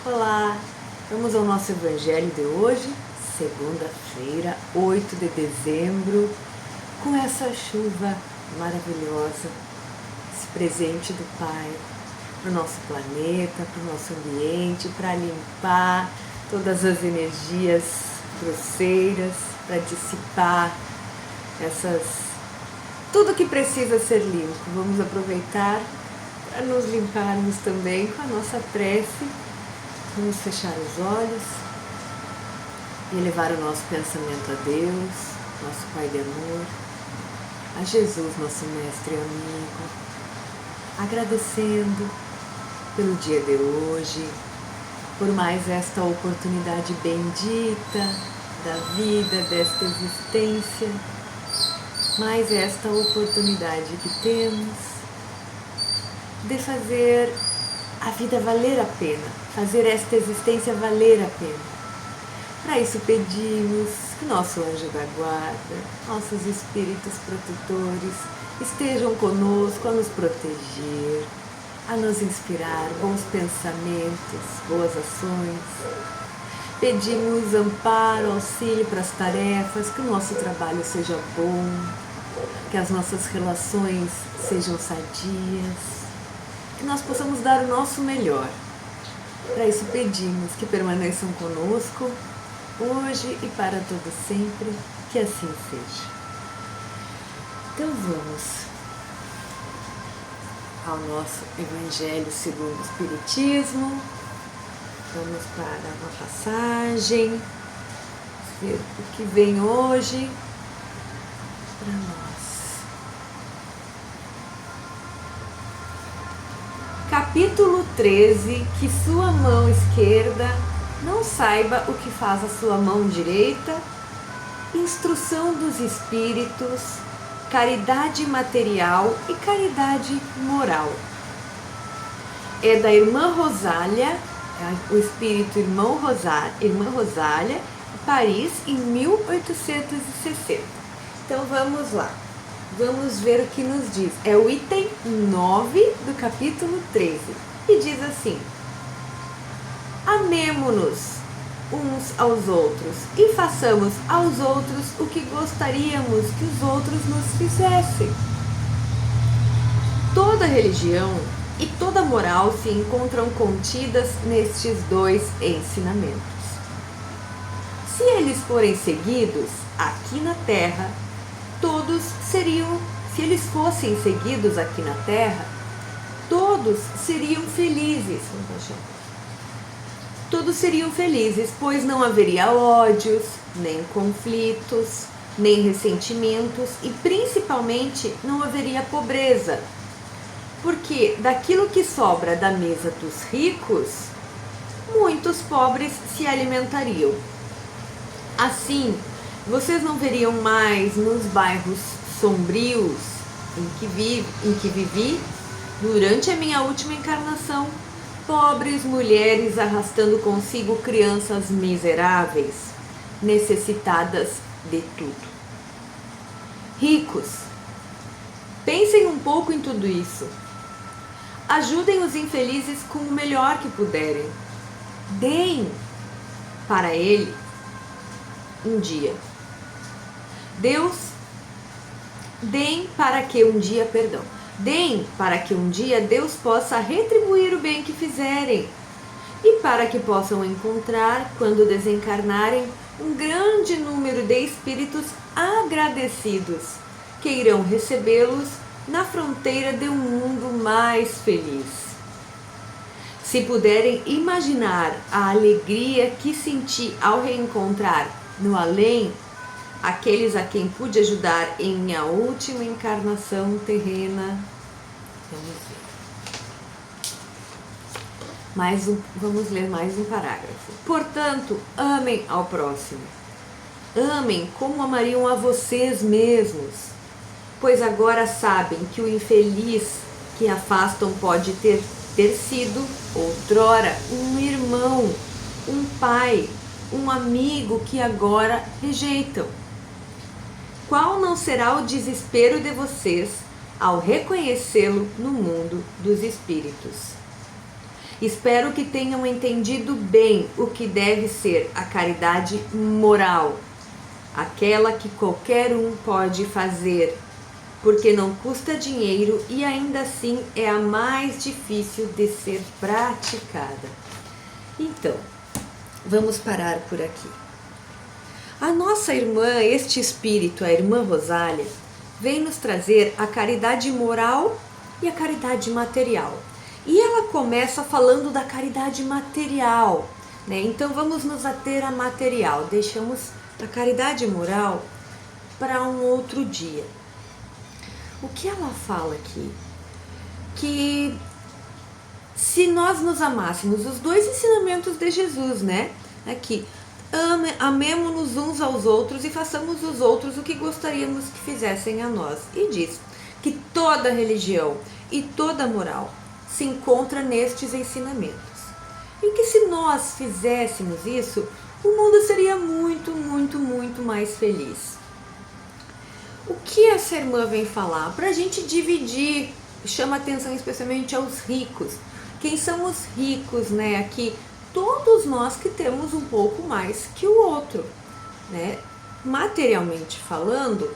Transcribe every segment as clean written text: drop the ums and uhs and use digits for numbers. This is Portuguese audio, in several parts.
Olá, vamos ao nosso Evangelho de hoje, segunda-feira, 8 de dezembro, com essa chuva maravilhosa, esse presente do Pai para o nosso planeta, para o nosso ambiente, para limpar todas as energias grosseiras, para dissipar tudo que precisa ser limpo. Vamos aproveitar para nos limparmos também com a nossa prece. Vamos fechar os olhos e elevar o nosso pensamento a Deus, nosso Pai de amor, a Jesus, nosso Mestre e amigo, agradecendo pelo dia de hoje, por mais esta oportunidade bendita da vida, desta existência, mais esta oportunidade que temos de fazer a vida valer a pena, fazer esta existência valer a pena. Para isso pedimos que nosso anjo da guarda, nossos espíritos protetores estejam conosco a nos proteger, a nos inspirar bons pensamentos, boas ações. Pedimos amparo, auxílio para as tarefas, que o nosso trabalho seja bom, que as nossas relações sejam sadias, que nós possamos dar o nosso melhor. Para isso pedimos que permaneçam conosco hoje e para todo sempre, que assim seja. Então vamos ao nosso Evangelho segundo o Espiritismo. Vamos para uma passagem, ver o que vem hoje para nós. Capítulo 13, que sua mão esquerda não saiba o que faz a sua mão direita, instrução dos espíritos, caridade material e caridade moral. É da irmã Rosália, o espírito irmã Rosália, Paris, em 1860. Então vamos lá. Vamos ver o que nos diz. É o item 9 do capítulo 13. E diz assim: amemo-nos uns aos outros e façamos aos outros o que gostaríamos que os outros nos fizessem. Toda religião e toda moral se encontram contidas nestes dois ensinamentos. Se eles forem seguidos aqui na terra, se eles fossem seguidos aqui na terra, todos seriam felizes. Todos seriam felizes, pois não haveria ódios, nem conflitos, nem ressentimentos e principalmente não haveria pobreza. Porque daquilo que sobra da mesa dos ricos, muitos pobres se alimentariam. Assim, vocês não veriam mais nos bairros sombrios em que vivi durante a minha última encarnação, pobres mulheres arrastando consigo crianças miseráveis, necessitadas de tudo. Ricos, pensem um pouco em tudo isso. Ajudem os infelizes com o melhor que puderem. Deem para ele um dia. Deem para que um dia Deus possa retribuir o bem que fizerem e para que possam encontrar, quando desencarnarem, um grande número de espíritos agradecidos que irão recebê-los na fronteira de um mundo mais feliz. Se puderem imaginar a alegria que senti ao reencontrar no além aqueles a quem pude ajudar em minha última encarnação terrena. Vamos ler mais um parágrafo. Portanto, amem ao próximo. Amem como amariam a vocês mesmos, pois agora sabem que o infeliz que afastam pode ter sido, outrora, um irmão, um pai, um amigo que agora rejeitam. Qual não será o desespero de vocês ao reconhecê-lo no mundo dos espíritos? Espero que tenham entendido bem o que deve ser a caridade moral, aquela que qualquer um pode fazer, porque não custa dinheiro e ainda assim é a mais difícil de ser praticada. Então, vamos parar por aqui. A nossa irmã, este espírito, a irmã Rosália, vem nos trazer a caridade moral e a caridade material. E ela começa falando da caridade material, né? Então vamos nos ater à material, deixamos a caridade moral para um outro dia. O que ela fala aqui? Que se nós nos amássemos, os dois ensinamentos de Jesus, né? Aqui, amemo-nos uns aos outros e façamos os outros o que gostaríamos que fizessem a nós. E diz que toda religião e toda moral se encontra nestes ensinamentos. E que se nós fizéssemos isso, o mundo seria muito, muito, muito mais feliz. O que essa irmã vem falar? Para a gente dividir, chama atenção especialmente aos ricos. Quem são os ricos, né? Aqui, todos nós que temos um pouco mais que o outro, né? Materialmente falando,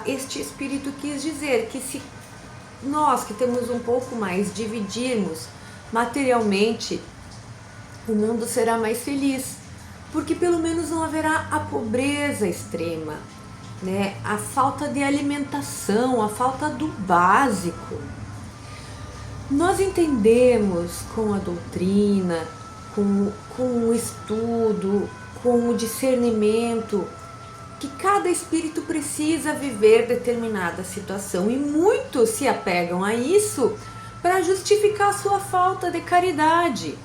este espírito quis dizer que se nós que temos um pouco mais dividirmos materialmente, o mundo será mais feliz, porque pelo menos não haverá a pobreza extrema, né? A falta de alimentação, a falta do básico. Nós entendemos com a doutrina, com o estudo, com o discernimento, que cada espírito precisa viver determinada situação e muitos se apegam a isso para justificar sua falta de caridade.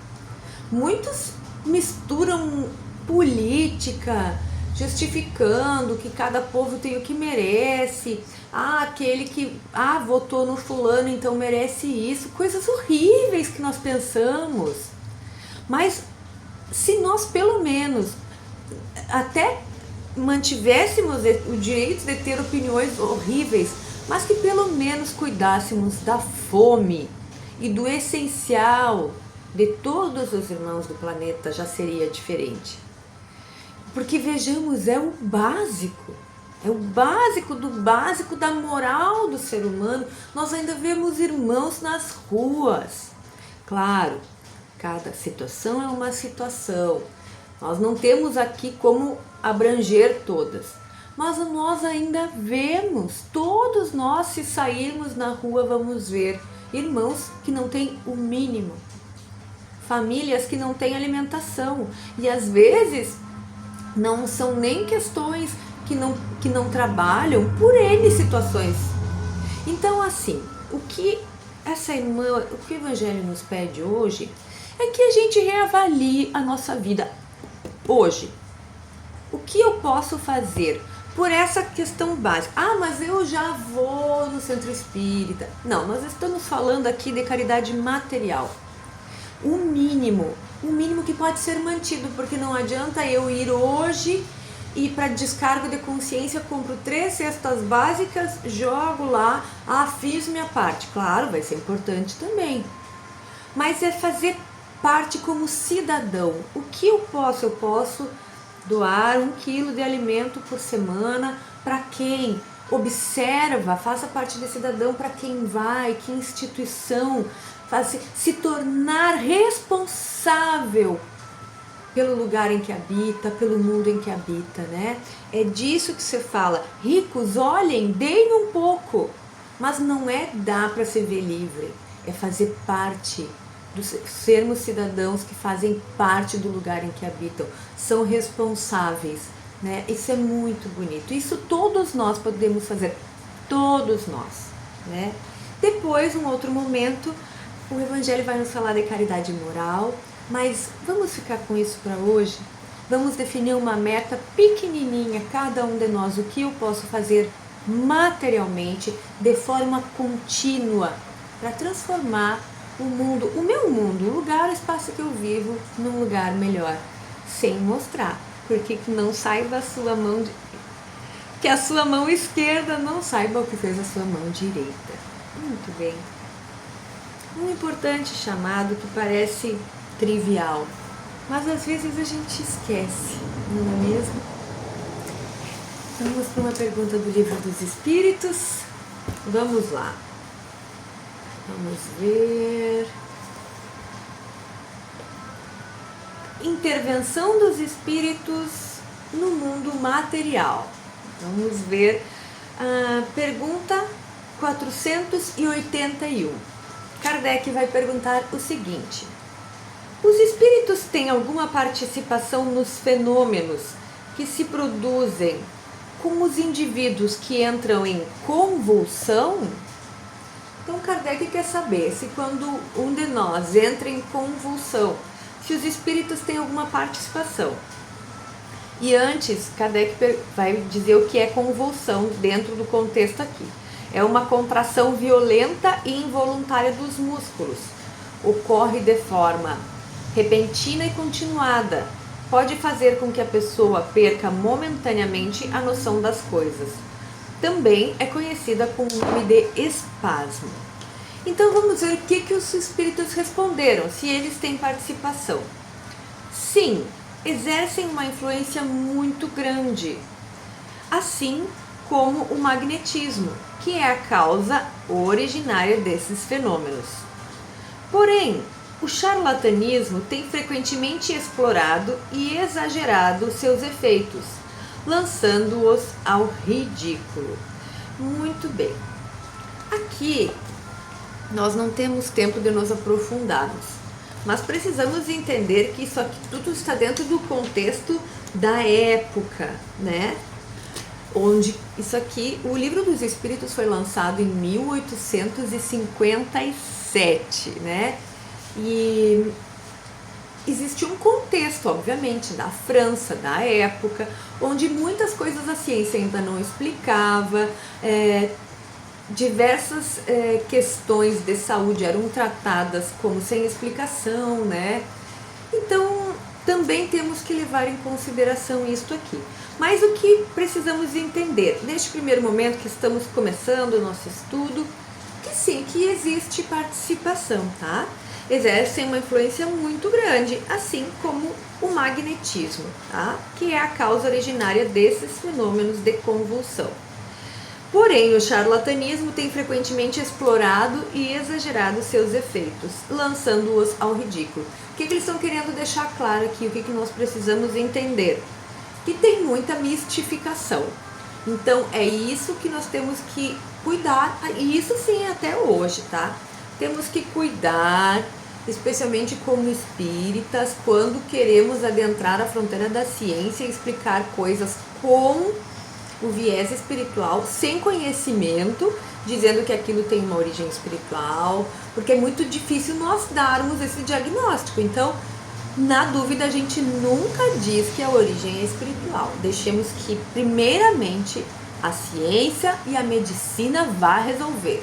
Muitos misturam política, justificando que cada povo tem o que merece. Aquele que votou no fulano, então merece isso. Coisas horríveis que nós pensamos. Mas se nós pelo menos até mantivéssemos o direito de ter opiniões horríveis, mas que pelo menos cuidássemos da fome e do essencial de todos os irmãos do planeta, já seria diferente. Porque vejamos, é o básico do básico da moral do ser humano. Nós ainda vemos irmãos nas ruas. Claro, cada situação é uma situação. Nós não temos aqui como abranger todas, mas nós ainda vemos, todos nós, se sairmos na rua, vamos ver irmãos que não têm o mínimo, famílias que não têm alimentação, e às vezes não são nem questões que não trabalham por N situações. Então, assim, o que o Evangelho nos pede hoje é que a gente reavalie a nossa vida hoje. O que eu posso fazer por essa questão básica? Mas eu já vou no centro espírita. Não, nós estamos falando aqui de caridade material. O mínimo que pode ser mantido, porque não adianta eu ir hoje e para descargo de consciência compro 3 cestas básicas, jogo lá, fiz minha parte. Claro, vai ser importante também. Mas é fazer parte como cidadão. O que eu posso? Eu posso doar 1 quilo de alimento por semana para quem observa, faça parte de cidadão, para quem vai, que instituição, se tornar responsável pelo lugar em que habita, pelo mundo em que habita, né? É disso que você fala. Ricos, olhem, deem um pouco, mas não é dar para se ver livre, é fazer parte, sermos cidadãos que fazem parte do lugar em que habitam, são responsáveis, né? Isso é muito bonito, isso todos nós podemos fazer, todos nós, né? Depois, um outro momento, o Evangelho vai nos falar de caridade moral, mas vamos ficar com isso para hoje? Vamos definir uma meta pequenininha, cada um de nós, o que eu posso fazer materialmente, de forma contínua, para transformar o mundo, o meu mundo, o lugar, o espaço que eu vivo, num lugar melhor, sem mostrar, porque não saiba a sua mão, que a sua mão esquerda não saiba o que fez a sua mão direita. Muito bem. Um importante chamado que parece trivial, mas às vezes a gente esquece, não é mesmo? Vamos para uma pergunta do Livro dos Espíritos. Vamos lá. Vamos ver. Intervenção dos espíritos no mundo material. Vamos ver a pergunta 481. Kardec vai perguntar o seguinte: os espíritos têm alguma participação nos fenômenos que se produzem com os indivíduos que entram em convulsão? Então Kardec quer saber se quando um de nós entra em convulsão, se os espíritos têm alguma participação. E antes, Kardec vai dizer o que é convulsão dentro do contexto aqui. É uma contração violenta e involuntária dos músculos. Ocorre de forma repentina e continuada. Pode fazer com que a pessoa perca momentaneamente a noção das coisas. Também é conhecida com o nome de espasmo. Então vamos ver o que os espíritos responderam, se eles têm participação. Sim, exercem uma influência muito grande, assim como o magnetismo, que é a causa originária desses fenômenos. Porém, o charlatanismo tem frequentemente explorado e exagerado seus efeitos, lançando-os ao ridículo. Muito bem. Aqui nós não temos tempo de nos aprofundarmos, mas precisamos entender que isso aqui tudo está dentro do contexto da época, né? Onde isso aqui, o Livro dos Espíritos foi lançado em 1857, né? E existe um contexto, obviamente, da França, da época, onde muitas coisas a ciência ainda não explicava, diversas questões de saúde eram tratadas como sem explicação, né? Então, também temos que levar em consideração isto aqui. Mas o que precisamos entender, neste primeiro momento que estamos começando o nosso estudo, que sim, que existe participação, tá? Exercem uma influência muito grande, assim como o magnetismo, tá? Que é a causa originária desses fenômenos de convulsão. Porém, o charlatanismo tem frequentemente explorado e exagerado seus efeitos, lançando-os ao ridículo. O que eles estão querendo deixar claro aqui? O que nós precisamos entender? Que tem muita mistificação. Então, é isso que nós temos que cuidar, e isso sim até hoje, tá? Temos que cuidar, especialmente como espíritas, quando queremos adentrar a fronteira da ciência e explicar coisas com o viés espiritual, sem conhecimento, dizendo que aquilo tem uma origem espiritual, porque é muito difícil nós darmos esse diagnóstico. Então, na dúvida, a gente nunca diz que a origem é espiritual. Deixemos que, primeiramente, a ciência e a medicina vá resolver,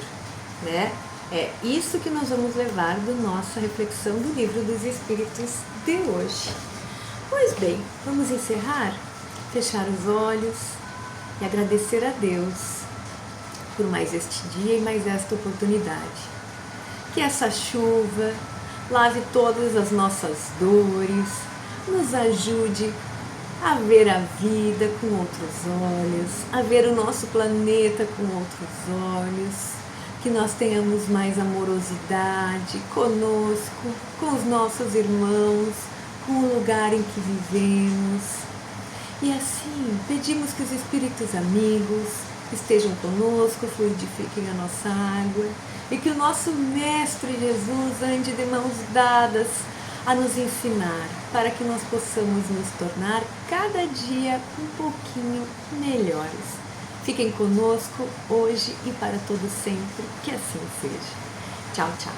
né? É isso que nós vamos levar da nossa reflexão do Livro dos Espíritos de hoje. Pois bem, vamos encerrar, fechar os olhos e agradecer a Deus por mais este dia e mais esta oportunidade. Que essa chuva lave todas as nossas dores, nos ajude a ver a vida com outros olhos, a ver o nosso planeta com outros olhos, que nós tenhamos mais amorosidade conosco, com os nossos irmãos, com o lugar em que vivemos. E assim, pedimos que os espíritos amigos estejam conosco, fluidifiquem a nossa água e que o nosso Mestre Jesus ande de mãos dadas a nos ensinar, para que nós possamos nos tornar cada dia um pouquinho melhores. Fiquem conosco hoje e para todo sempre, que assim seja. Tchau, tchau.